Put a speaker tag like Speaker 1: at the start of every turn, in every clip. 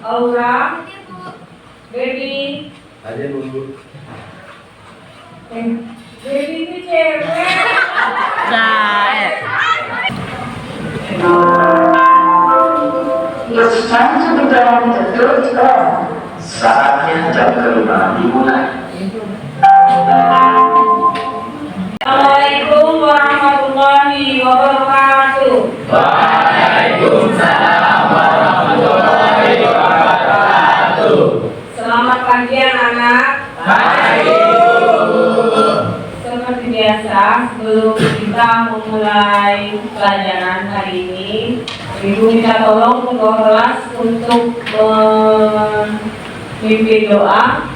Speaker 1: Aura, Baby,
Speaker 2: Ada Bu.
Speaker 1: Baby itu cewek.
Speaker 3: It's time to begin the third round. Saatnya jam kelima dimulai.
Speaker 1: Assalamualaikum warahmatullahi wabarakatuh.
Speaker 2: Waalaikumsalam warahmatullahi wabarakatuh.
Speaker 1: Selamat pagi anak-anak.
Speaker 2: Pagi.
Speaker 1: Seperti biasa, sebelum kita memulai pelajaran hari ini, Ibu minta tolong ketua kelas untuk memimpin doa.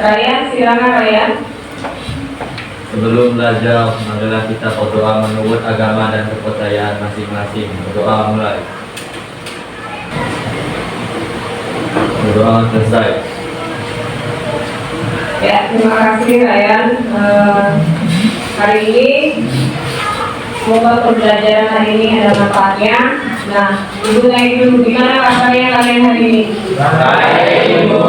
Speaker 1: Ryan, silakan Ryan.
Speaker 4: Sebelum belajar, marilah kita berdoa menurut agama dan kepercayaan masing-masing. Berdoa mulai. Berdoa selesai.
Speaker 1: Ya, terima kasih Ryan. Hari ini semoga pembelajaran hari ini ada manfaatnya. Nah, Ibu naik dulu. Gimana kabarnya kalian hari ini?
Speaker 2: Baik, Ibu.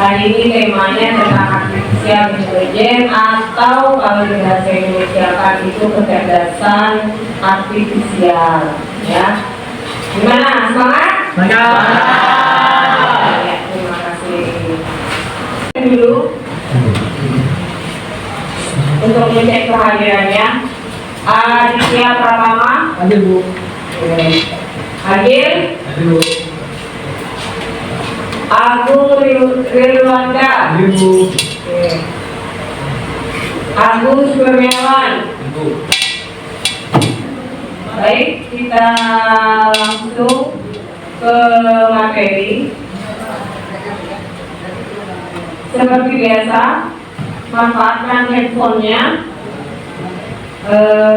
Speaker 1: Hari ini temanya tentang artificial intelligence atau kalau di bahasa Indonesia kan itu kecerdasan artifisial. Ya, gimana? Semangat? Ya, terima kasih. Dulu untuk mengecek kehadirannya, Aditya Pratama.
Speaker 5: Ada Bu.
Speaker 1: Hadir.
Speaker 5: Ada Bu.
Speaker 1: Agung Rilwanda.
Speaker 5: Ada Bu.
Speaker 1: Agus Kurniawan.
Speaker 5: Ibu.
Speaker 1: Baik, kita langsung ke materi. Seperti biasa, manfaatkan handphonenya,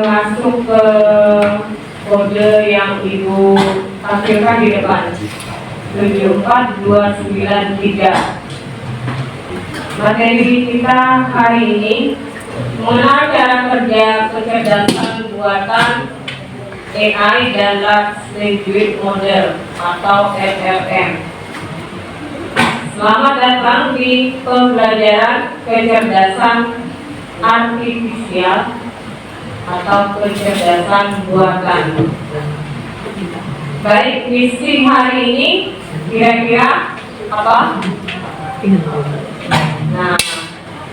Speaker 1: masuk ke kode yang Ibu tampilkan di depan. 74293. Materi kita hari ini mengenal cara kerja kecerdasan buatan AI dan Large Language Model atau LLM. Selamat datang di pembelajaran kecerdasan artifisial atau kecerdasan buatan. Baik, misi hari ini kira-kira apa? Nah,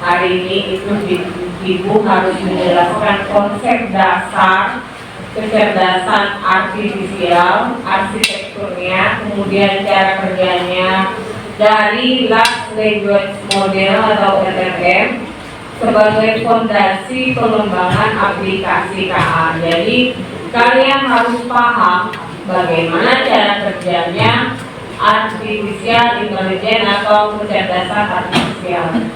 Speaker 1: hari ini itu Ibu harus menjelaskan konsep dasar kecerdasan artifisial, arsitekturnya, kemudian cara kerjanya dari Large Language Model atau LLM sebagai fondasi pengembangan aplikasi KA. Jadi kalian harus paham bagaimana cara kerjanya artificial intelligence atau kecerdasan artifisial.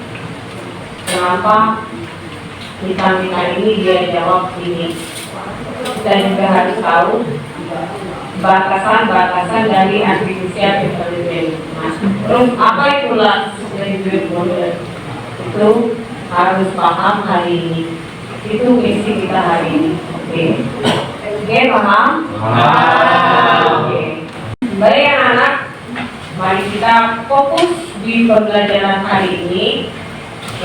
Speaker 1: Kenapa kita ini dia jawab ini? Kita juga harus tahu batasan-batasan dari artificial intelligence. Nah, terus apa itu Large Language Model? Itu harus paham hari ini. Itu misi kita hari ini. Oke, paham? Oke. Baik anak-anak, mari kita fokus di pembelajaran hari ini.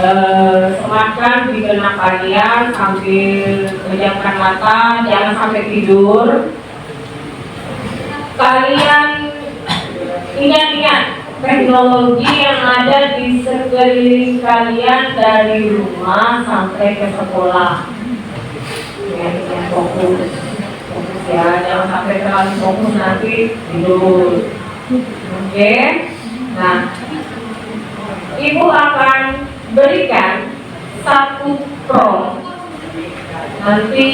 Speaker 1: Sematkan di benak kalian sambil pejamkan mata, jangan sampai tidur. Kalian ingat-ingat teknologi yang ada di sekeliling kalian dari rumah sampai ke sekolah. Ya, fokus ya, jangan sampai terlalu fokus nanti tidur. Oke. Nah, Ibu akan berikan satu prompt. Nanti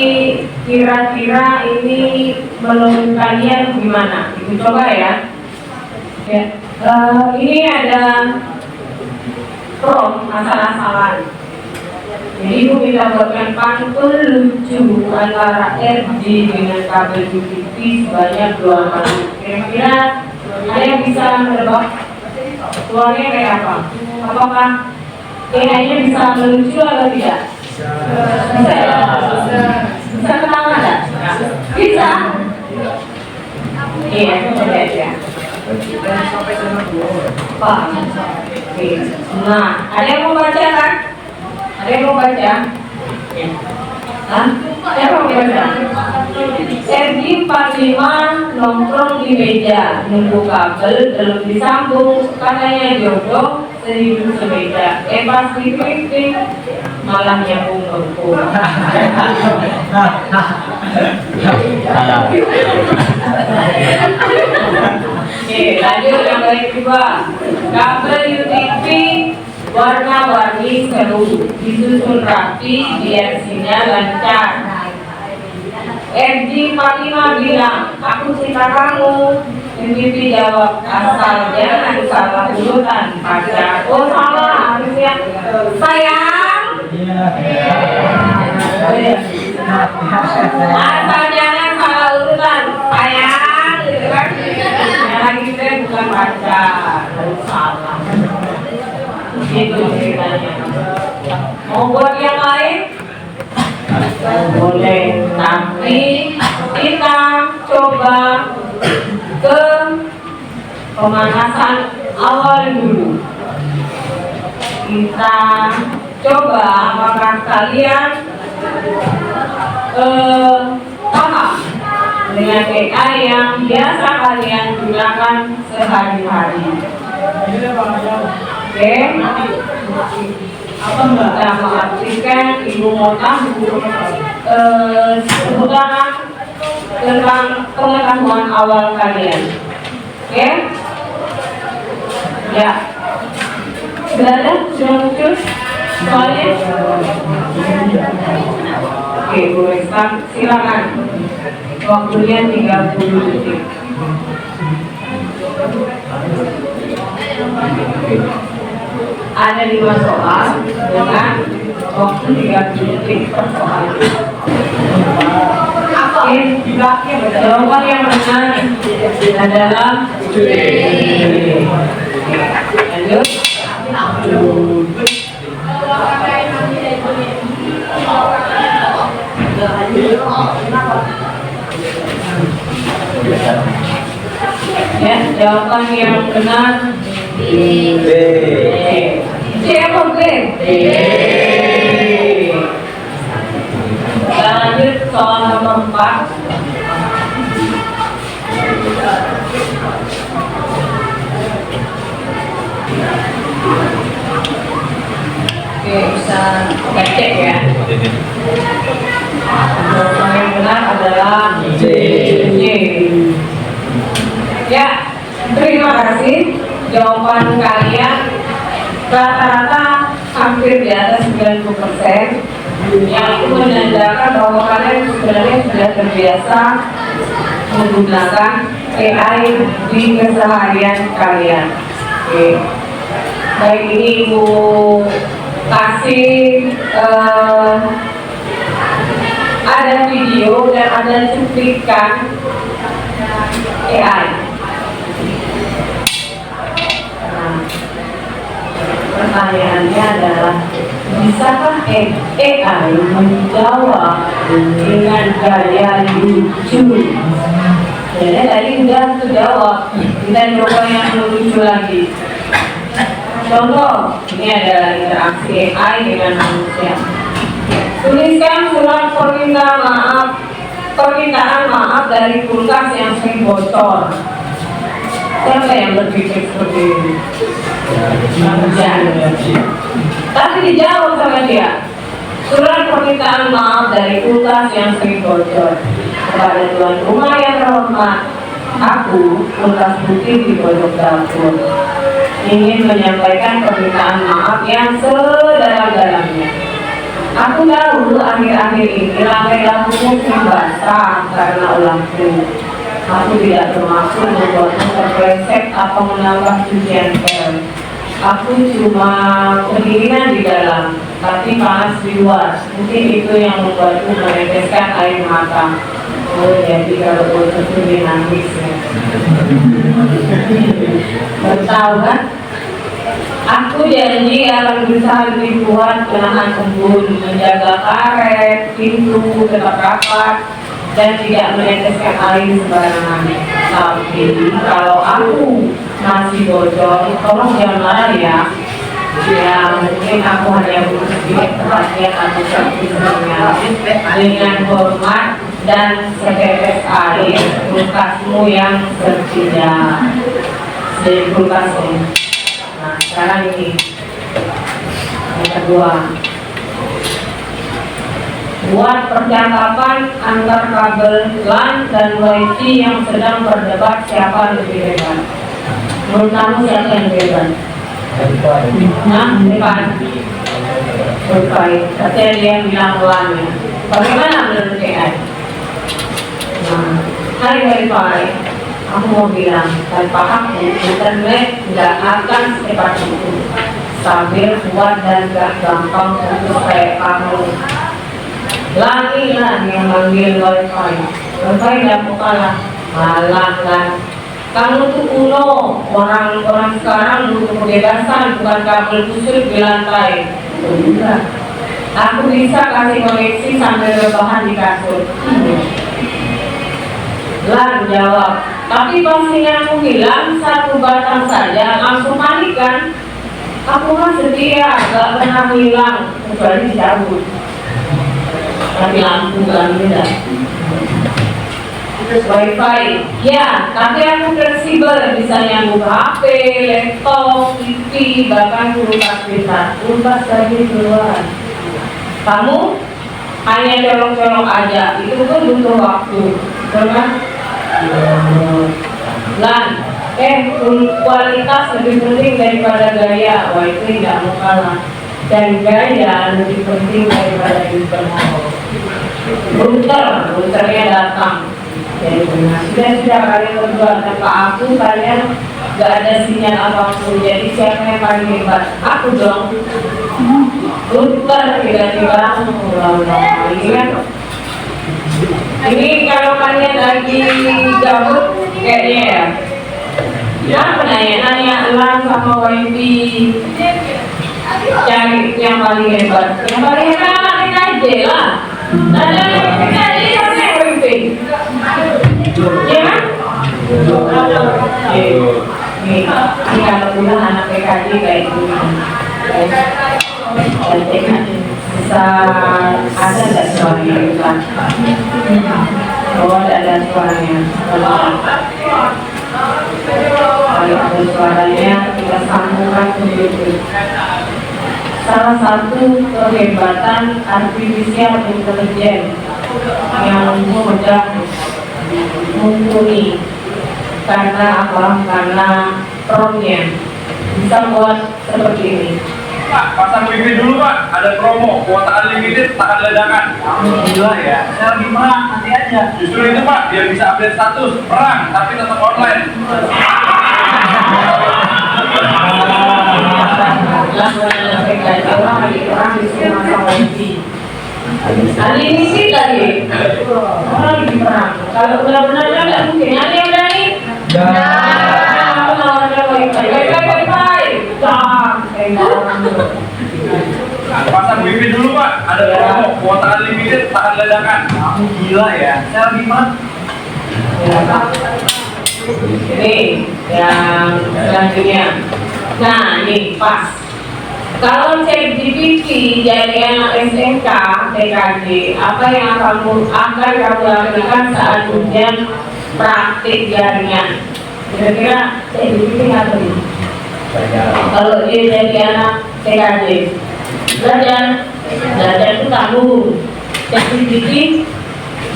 Speaker 1: kira-kira ini menurut kalian gimana? Ibu coba ya. Ya, ini ada prompt asal-asalan. Jadi Ibu minta buatkan pantun lucu antara RG dengan kabel UPP sebanyak 2 kali. Kira-kira ada yang bisa menebak keluarnya kayak apa? Apakah AI-nya bisa melucu atau tidak? Bisa ya? Bisa ketawa nggak? Bisa? Iya, coba. Paham? Oke. Nah, ada yang mau baca kan? Ada yang mau baca? Hah? Ada yang mau baca? Sergi 45 nongkrong di meja, nunggu kabel belum disambung, katanya jodoh 1000 sepeda. Pas diklik malah nyambung ngepung. Oke, lanjut yang kedua. Kabel UTV warna-warni seru, disusun rapi biar sinyal lancar. RG 45 bilang, aku cinta kamu. UTV jawab, asal jangan salah urutan pacar. Oh salah, harusnya sayang. Asal jangan salah urutan sayang, gitu kan? Yang lagi kita bukan pacar, harus salah. Itu ceritanya. Mau buat yang lain? Boleh, tapi kita coba ke pemanasan awal dulu. Kita coba apakah kalian paham dengan AI yang biasa kalian gunakan sehari-hari. Oke, apa kita mengartikan ibu mota seputaran tentang pengetahuan awal kalian. Oke, ya, sudah ada, sudah muncul soalnya. Oke, boleh silakan. Waktunya 30 detik. Ada 5 soal dengan waktu 30 detik per soal. Oke, jawaban yang benar adalah lanjut. Ya, jawaban yang benar
Speaker 2: B.
Speaker 1: C apa B? Kita lanjut soal nomor 4. Oke, bisa kita cek ya. Jawaban yang benar adalah C. Ya, terima kasih. Jawaban kalian rata-rata hampir di atas 90%, yang itu menandakan bahwa kalian sebenarnya sudah terbiasa menggunakan AI di keseharian kalian. Oke. Baik, ini Ibu kasih ada video dan ada cuplikan AI. Pertanyaannya adalah, bisakah AI menjawab dengan gaya lucu? Jadi tadi sudah terjawab, kita coba yang lucu lagi. Contoh, ini adalah interaksi AI dengan manusia. Tuliskan surat permintaan maaf dari kulkas yang sering bocor. Siapa yang berpikir seperti ini? Tapi dijawab sama dia. Surat permintaan maaf dari kulkas yang sering bocor. Kepada tuan rumah yang terhormat, aku, kulkas putih di pojok dapur, ingin menyampaikan permintaan maaf yang sedalam-dalamnya. Aku tahu akhir-akhir ini lantai dapurmu sering basah karena ulang kering. Aku tidak bermaksud membuatmu terpleset atau menambah cucian pel. Aku cuma kedinginan di dalam, tapi panas di luar. Mungkin itu yang membuatku meneteskan air mata. Oh, jadi kalau bocor itu nangis ya. Tahu kan? Aku janji akan berusaha lebih kuat menahan embun, menjaga karet, pintu tetap rapat, dan tidak meneteskan air sembarangan. Tapi kalau aku masih bocor, tolong jangan marah ya. Ya mungkin aku hanya butuh sedikit perhatian atau servisnya dengan hormat dan setetes air kulkasmu yang tidak dari kulkasmu. Nah sekarang ini yang kedua, buat percakapan antar kabel LAN dan WiFi yang sedang berdebat siapa lebih hebat. Menurut kamu siapa yang lebih hebat? Nah, depan Berbaik, tapi ada yang bilang LAN ya. Bagaimana menurut AI? Nah, hai Wi-Fi, aku mau bilang, tanpa aku, internet nggak akan secepat itu. Stabil, kuat, dan gak gampang untuk kayak kamu. LAN yang manggil Wi-Fi. Wi-Fi nggak mau kalah, malah LAN. Kamu tuh kuno, orang-orang sekarang butuh kebebasan, bukan kabel kusut di lantai. Enggak. Aku bisa kasih koneksi sambil rebahan di kasur. LAN jawab, tapi pas sinyalmu hilang satu batang saja langsung panik kan? Aku mah setia, gak pernah hilang kecuali dicabut. Tapi lampu gak beda. Wi-Fi, ya, tapi aku fleksibel, bisa nyambung HP, laptop, TV, bahkan kulkas bisa. Kulkas lagi keluar. Kamu hanya colok-colok aja, itu pun butuh waktu, betul kan? LAN, kualitas lebih penting daripada gaya. Wi-Fi tidak mau kalah. Dan gaya lebih penting daripada internet. Routernya datang. Jadi sudah kalian berdua tanpa aku kalian gak ada sinyal apapun. Jadi siapa yang paling hebat? Aku dong. Router tiba-tiba ini kan. Ini kalau kalian lagi gabut kayaknya ya. Apa nanya LAN sama WiFi, cari yang paling hebat. Yang paling hebat ini aja lah. Ada yang aja yang WiFi. Ya kan? Ini kalau udah anak PKD kayak gini, bisa ada nggak suaranya kan? Oh ada suaranya. Kalau ada suaranya kita sambungkan ke YouTube. Salah satu kehebatan artificial intelligence yang mudah mumpuni karena apa? Karena promptnya bisa buat seperti ini.
Speaker 5: Pak, pasang wifi dulu Pak, ada promo, kuota unlimited tahan ledakan.
Speaker 2: Gila ya, saya lagi perang, nanti aja.
Speaker 5: Justru itu Pak, biar bisa update status, perang, tapi tetap online.
Speaker 1: Orang disuruh masang wifi. Unlimited lagi. Orang lagi perang. Kalau benar-benar nggak mungkin. Ada yang berani? Aku nawarkan wifi.
Speaker 5: Pasang wifi dulu Pak, ada promo, kuota unlimited tahan ledakan.
Speaker 2: Gila ya, saya lagi perang.
Speaker 1: Ini yang selanjutnya. Nah, ini pas. Kalau ChatGPT jadi anak SMK, TKJ, apa yang akan kamu lakukan saat ujian praktik jaringan? Kira-kira ChatGPT apa nih? Kalau dia jadi anak TKJ, belajar itu tanggung. ChatGPT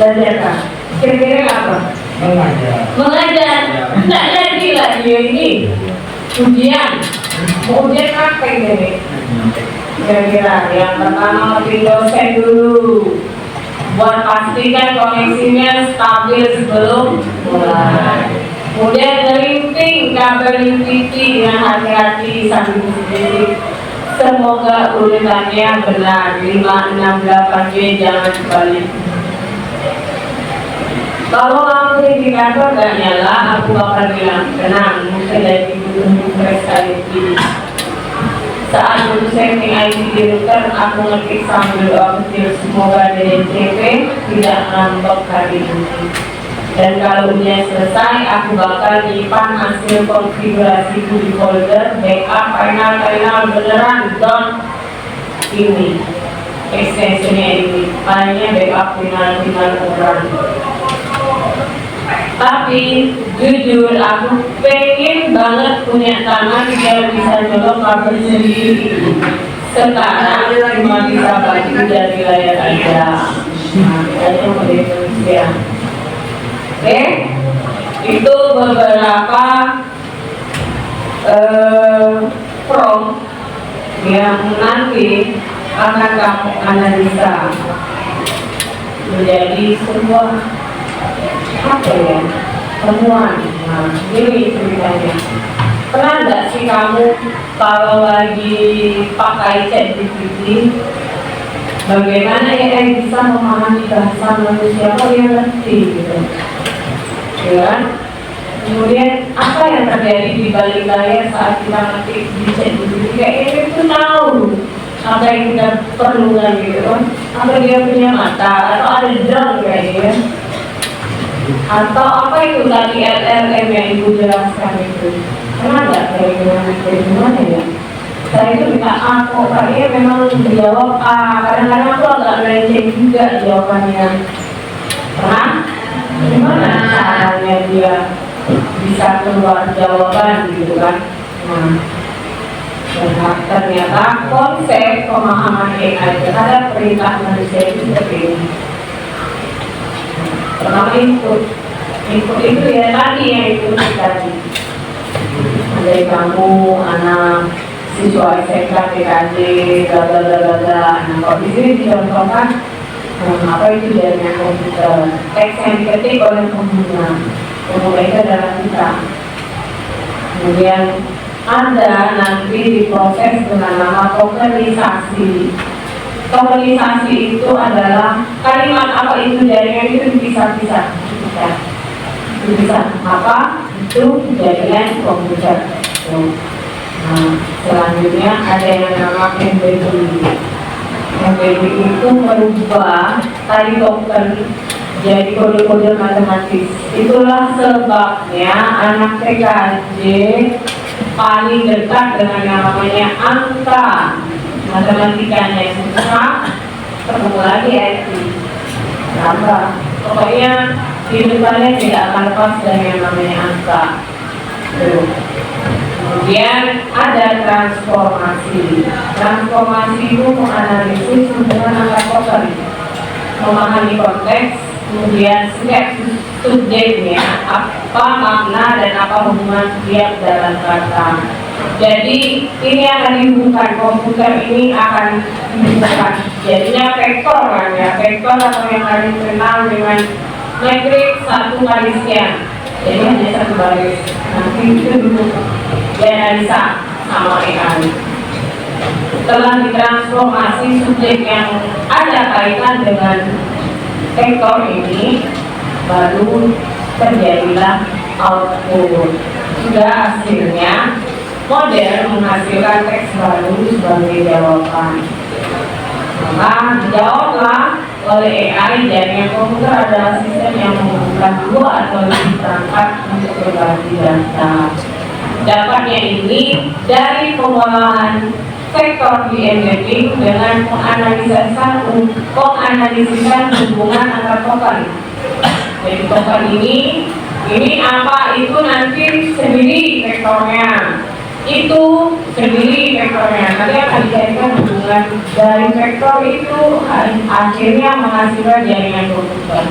Speaker 1: belajar kan? Kira-kira apa? Mengajar. Tidak jadi lagi ini ujian. Ujian praktek ini. Kira-kira yang pertama pilih dosen dulu. Buat pastikan koneksinya stabil sebelum mulai. Kemudian gerinting kabel UPT dengan hati-hati sambil bisik-bisik. Semoga urutannya benar. 5, 6, 8, J jangan dibalik. Kalau lampu indikator gak nyala, aku bakal bilang tenang, mungkin dari butuh fresh kali ini. Saat lulus setting IT di router, aku ngetik sambil doa kecil semoga DDCP tidak ngambek hari ini. Dan kalau ujian selesai, aku bakal nyimpan hasil konfigurasiku di folder backup final beneran dot ini. Extensionnya ini, filenya backup final beneran. Tapi jujur aku pengen banget punya tangan biar bisa nyolok kabel sendiri. Sekarang cuma bisa baca dari layar aja. Nah, aja mau di Indonesia. Oke, itu beberapa prompt yang nanti akan kamu analisa menjadi sebuah apa ya, temuan. Nah, ini ceritanya. Pernah nggak sih kamu kalau lagi pakai ChatGPT, bagaimana AI bisa memahami bahasa manusia? Oh, dia ngerti gitu, ya kan? Kemudian apa yang terjadi di balik layar saat kita ngetik di ChatGPT? Kayak ini tuh tahu apa yang kita perlukan gitu kan? Apa dia punya mata atau ada drone kayaknya? Atau apa itu tadi LLM yang ibu jelaskan itu? Pernah nggak kayak gimana ya? Saya itu minta aku, kayaknya memang dijawab kadang-kadang aku agak melenceng juga jawabannya. Pernah? Gimana caranya dia bisa keluar jawaban gitu kan? Nah, ternyata konsep pemahaman AI terhadap perintah manusia itu seperti ini. Pertama input itu ya tadi yang itu tadi. Dari kamu, anak siswa SMK, TKJ, bla. Nah, kalau di sini dicontohkan apa itu jaringan komputer, teks yang diketik oleh pengguna, kemudian itu adalah kita. Kemudian ada nanti diproses dengan nama tokenisasi. Tokenisasi itu adalah kalimat apa itu jaringan itu dipisah-pisah. Dipisah apa itu jaringan komputer. Nah, selanjutnya ada yang nama MBB. MBB itu merubah tadi token jadi kode-kode matematis. Itulah sebabnya anak TKJ paling dekat dengan yang namanya angka. Matematikanya yang susah, ketemu lagi IT. Apa? Pokoknya kehidupannya tidak akan lepas dari yang namanya angka. Kemudian ada transformasi. Transformasi itu menganalisis hubungan antar token, memahami konteks, kemudian setiap subjeknya, apa makna dan apa hubungan tiap dalam kata. Jadi ini akan dihubungkan, komputer ini akan dihubungkan. Jadinya vektor kan ya, vektor atau yang kalian kenal dengan metrik 1 kali sekian. Jadi hanya satu baris. Nanti itu dulu dianalisa sama AI. Setelah ditransformasi subjek yang ada kaitan dengan vektor ini, baru terjadilah output. Sudah hasilnya model menghasilkan teks baru sebagai jawaban. Maka dijawablah oleh AI. Jaringan komputer adalah sistem yang menghubungkan dua atau lebih perangkat untuk berbagi data. Dapatnya ini dari pengolahan vektor di embedding dengan menganalisikan hubungan antar token. Jadi token ini apa itu nanti sendiri vektornya. Itu sendiri vektornya. Nanti akan dijadikan hubungan dari vektor itu akhirnya menghasilkan jaringan komputer.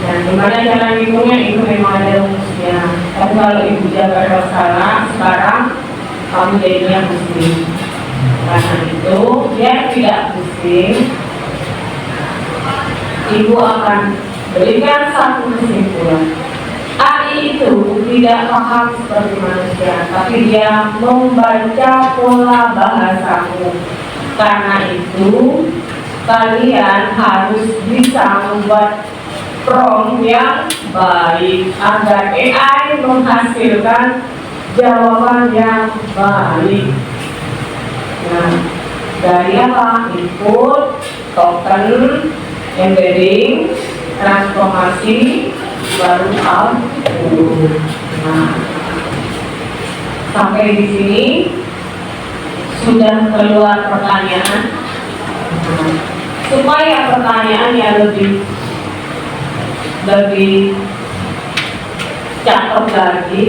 Speaker 1: Dan gimana cara hitungnya itu memang ada rumusnya. Tapi kalau ibu jaga salah sekarang kamu jadinya pusing. Karena itu dia tidak pusing. Ibu akan berikan satu kesimpulan. AI itu tidak paham seperti manusia, tapi dia membaca pola bahasamu. Karena itu, kalian harus bisa membuat prompt yang baik agar AI menghasilkan jawaban yang baik. Nah, dari apa? Input, token, embedding, transformasi, baru output. Nah, sampai di sini sudah keluar pertanyaan. Supaya pertanyaannya lebih cakep lagi,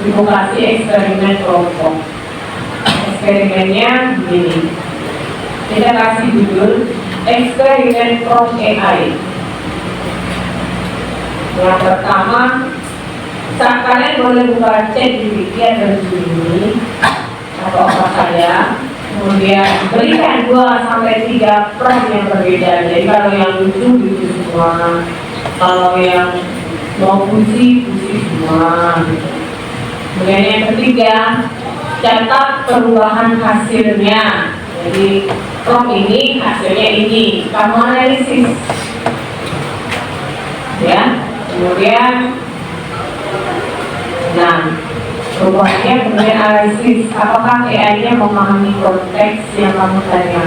Speaker 1: ibu kasih eksperimen kelompok. Eksperimennya begini, kita kasih judul eksperimen from AI. Yang pertama, kalian boleh buka chat GPT atau Gemini atau apa saja. Kemudian berikan 2-3 prompt yang berbeda. Jadi kalau yang lucu semua, kalau yang mau puisi semua. Kemudian yang ketiga, catat perubahan hasilnya. Jadi prompt ini hasilnya ini, kamu analisis. Ya, kemudian, nah, perubahannya kemudian analisis, apakah AI-nya memahami konteks yang kamu tanya.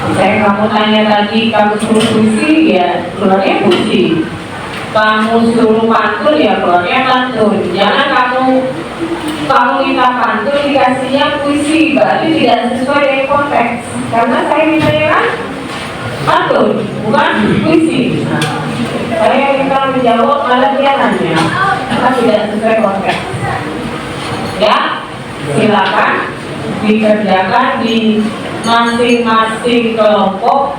Speaker 1: Misalnya kamu tanya tadi, kamu suruh puisi, ya keluarnya puisi. Kamu suruh pantun, ya keluarnya pantun. Jangan kamu minta pantun, dikasihnya puisi, berarti tidak sesuai dengan konteks. Karena saya mintanya kan pantun, bukan puisi. Saya minta menjawab, malah dia nanya, karena tidak sesuai konteks. Ya, silakan dikerjakan di masing-masing kelompok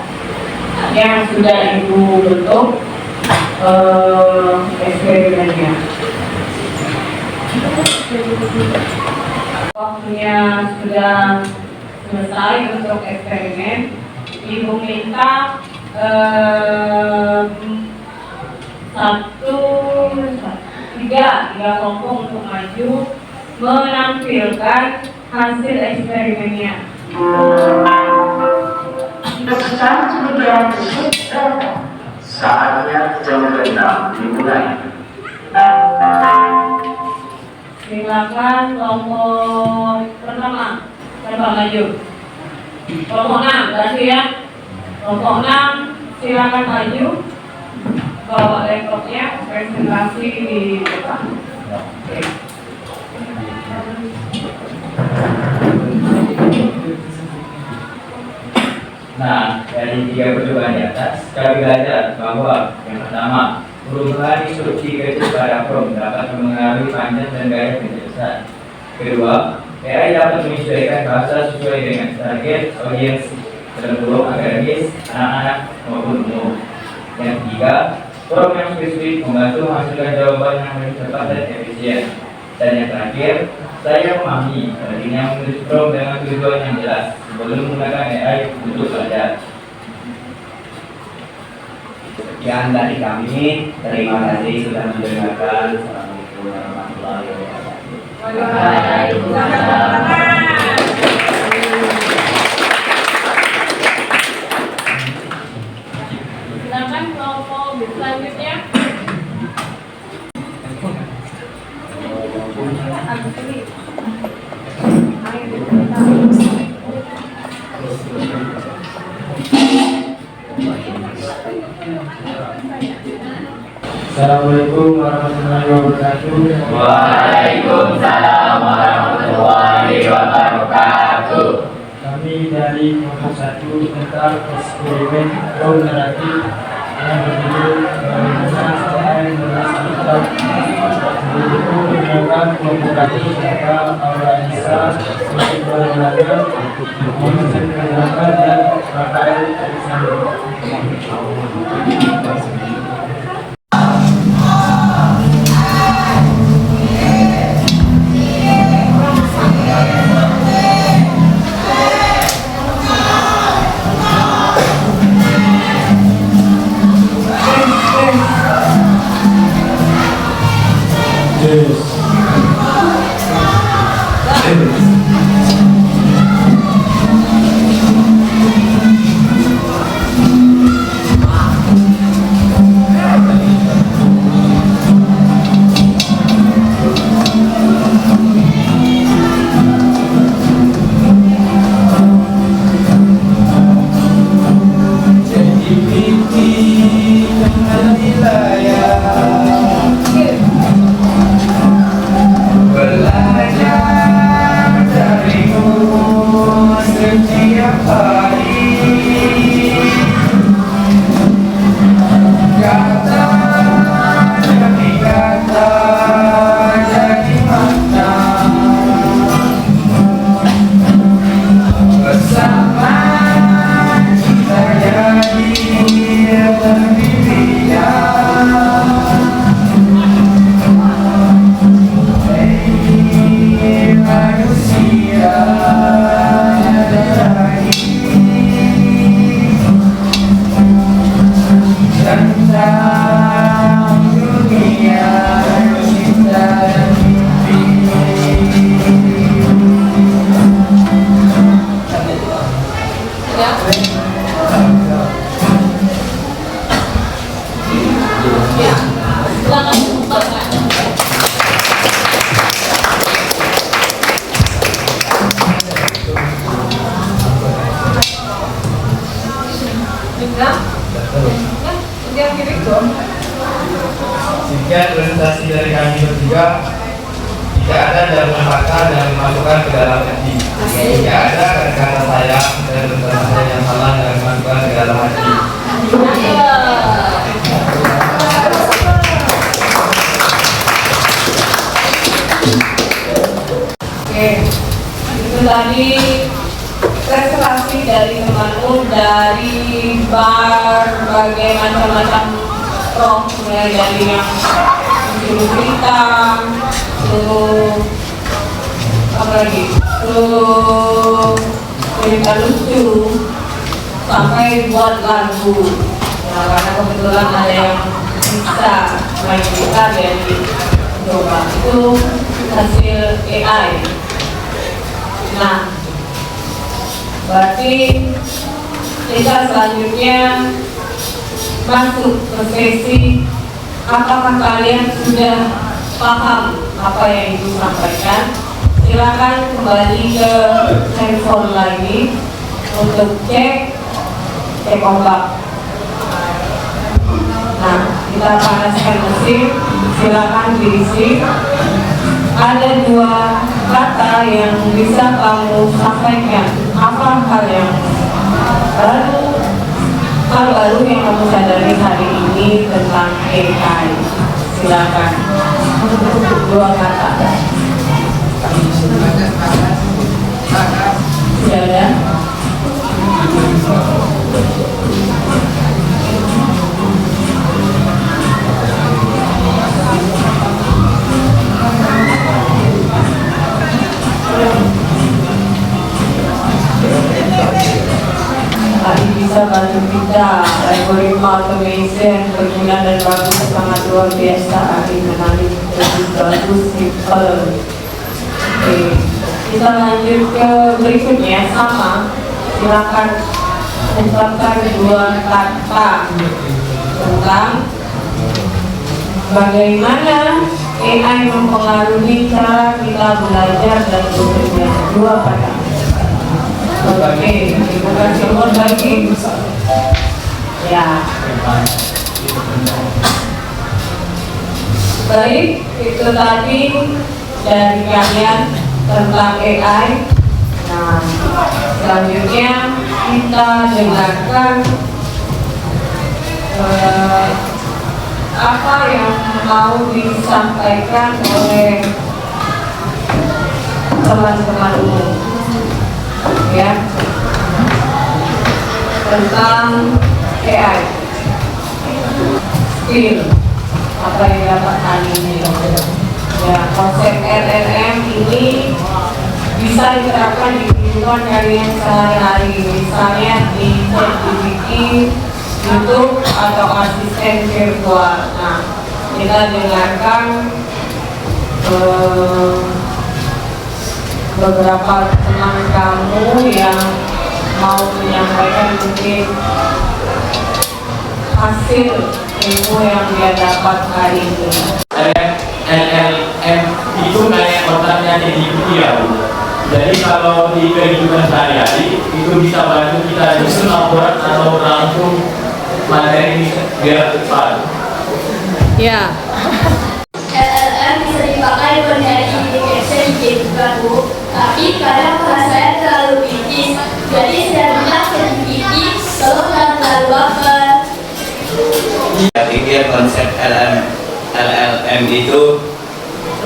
Speaker 1: yang sudah ibu bentuk eksperimennya. Waktunya sudah selesai untuk eksperimen. Ibu minta 3 kelompok untuk maju menampilkan hasil eksperimennya.
Speaker 3: Peserta sudah cukup. Saatnya jam 6 dimulai.
Speaker 1: Silakan kelompok pertama, coba maju. Kelompok 6, berarti ya. Kelompok 6, silakan maju. Bawa laptopnya, presentasi di depan. Oke.
Speaker 6: Nah, dari 3 percobaan di atas, kami belajar bahwa yang pertama, perubahan instruksi kecil pada prompt dapat mempengaruhi panjang dan gaya penjelasan. Kedua, AI dapat menyesuaikan bahasa sesuai dengan target audiens tergolong akademis, anak-anak maupun umum. Yang ketiga, prompt yang spesifik membantu menghasilkan jawaban yang lebih cepat dan efisien. Dan yang terakhir, saya memahami pentingnya menulis prompt dengan tujuan yang jelas sebelum menggunakan AI untuk belajar.
Speaker 2: Sekian dari kami. Terima kasih sudah mendengarkan. Assalamualaikum warahmatullahi wabarakatuh.
Speaker 1: Waalaikumsalam. Silakan kelompok selanjutnya.
Speaker 7: Assalamualaikum warahmatullahi wabarakatuh.
Speaker 6: Waalaikumsalam warahmatullahi wabarakatuh.
Speaker 7: Kami dari kelompok 1 tentang eksperimen prompt naratif yang berjudul bagaimana AI menulis kitab. Itu menggunakan kelompok 1 serta Aura Anissa untuk belajar Mohamad Penerapan dan Rafael Alexander. dan terus. Sekian presentasi dari kami bertiga. Tidak ada jawaban kata yang dimasukkan ke dalam hati. Tidak ada kata-kata saya dan rencana saya yang salah yang dimasukkan ke dalam hati.
Speaker 1: Oke, itu tadi prestasi dari temanku dari berbagai macam-macam roh, mulai dari yang suruh cerita, suruh apa lagi, suruh cerita lucu, sampai buat lagu. Nah, karena kebetulan ada yang bisa main gitar jadi coba itu hasil AI. Nah, berarti kita selanjutnya masuk ke sesi apakah kalian sudah paham apa yang Ibu sampaikan. Silakan kembali ke handphone lagi untuk cek ombak. Nah, kita panaskan mesin, silakan diisi. Ada dua kata yang bisa kamu sampaikan. Apa hal yang baru yang kamu sadari hari ini tentang AI? Silakan. Dua kata. Sudah ada? Tadi bisa bantu kita, algoritma automation berguna dan bagus, sangat luar biasa. Hari menarik, lebih bagus, simple. Oke, kita lanjut ke berikutnya, sama. Silakan ucapkan dua kata tentang bagaimana AI mempengaruhi cara kita belajar dan bekerja. Dua kata. Oke, terima kasih buat lagi. Ya. Baik, itu tadi dari kalian tentang AI. Nah, selanjutnya kita dengarkan apa yang mau disampaikan oleh teman-teman umum, ya, tentang AI, skill, apa yang dapat hari ini. Ya, konsep LLM ini bisa diterapkan di kehidupan kalian sehari-hari, misalnya di ChatGPT, YouTube, atau asisten virtual. Nah, kita dengarkan beberapa teman kamu yang mau menyampaikan mungkin hasil ilmu yang dia dapat hari ini.
Speaker 6: LLM itu kayak otaknya ChatGPT ya Bu. Jadi kalau di kehidupan sehari-hari itu bisa bantu kita nyusun laporan atau langsung materi biar cepat.
Speaker 1: Ya.
Speaker 8: LLM bisa dipakai buat nyari deteksi kehidupan Bu, tapi kadang bahasanya terlalu kritis. Jadi saya bilang ChatGPT kalau nggak terlalu baper.
Speaker 2: Saya pikir konsep LLM itu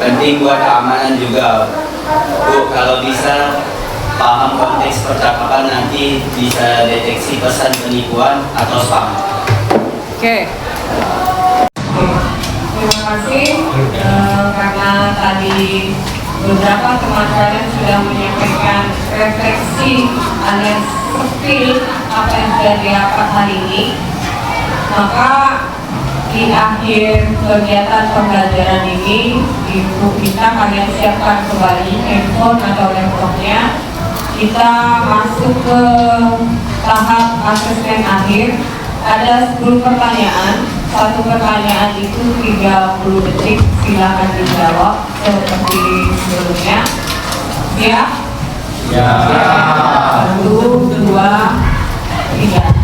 Speaker 2: penting buat keamanan juga Bu. Kalau bisa paham konteks percakapan, nanti bisa deteksi pesan penipuan atau spam.
Speaker 1: Oke. Terima kasih karena tadi beberapa teman kalian sudah menyampaikan refleksi alias skill apa yang sudah didapat hari ini. Maka di akhir kegiatan pembelajaran ini, Ibu kita kalian siapkan kembali handphone atau laptopnya. Kita masuk ke tahap asesmen akhir. Ada 10 pertanyaan. Satu pertanyaan itu 30 detik. Silakan dijawab seperti sebelumnya. Siap?
Speaker 6: Ya.
Speaker 1: 1, 2, 3.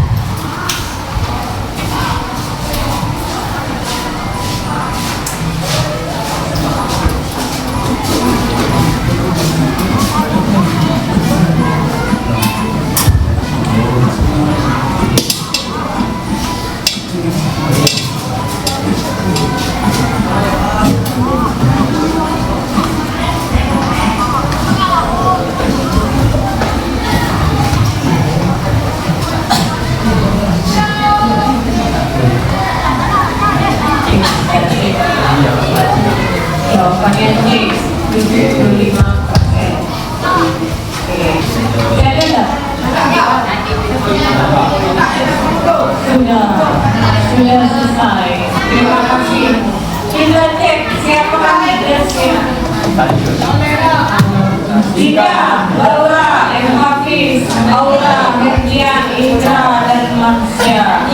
Speaker 1: bagian C 75%. Oke. Saya ada nggak? Sudah selesai. Terima kasih. Kita cek siapa leadersnya. Tidak, Laura, Hafiz, Aura, Herdian, Indra, dan Marsha.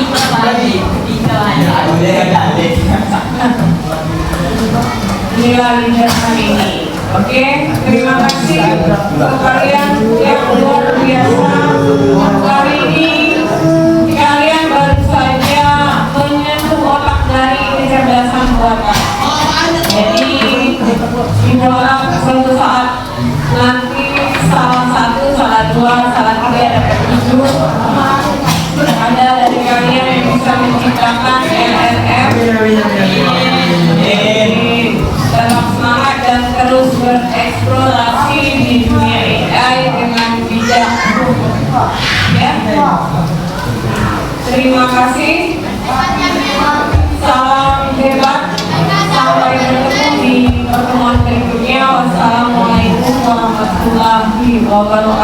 Speaker 1: Inilah leader hari ini. Oke, terima kasih untuk kalian yang luar biasa. Kali ini kalian baru saja menyentuh otak dari kecerdasan buatan. Jadi diharap suatu saat nanti salah satu, salah dua, salah tiga dapat 7. Ada dari kalian yang bisa menciptakan LLM. Tetap semangat dan terus bereksplorasi di dunia AI dengan bijak. Ya. Terima kasih. Salam hebat. Sampai bertemu di pertemuan berikutnya. Wassalamualaikum warahmatullahi wabarakatuh.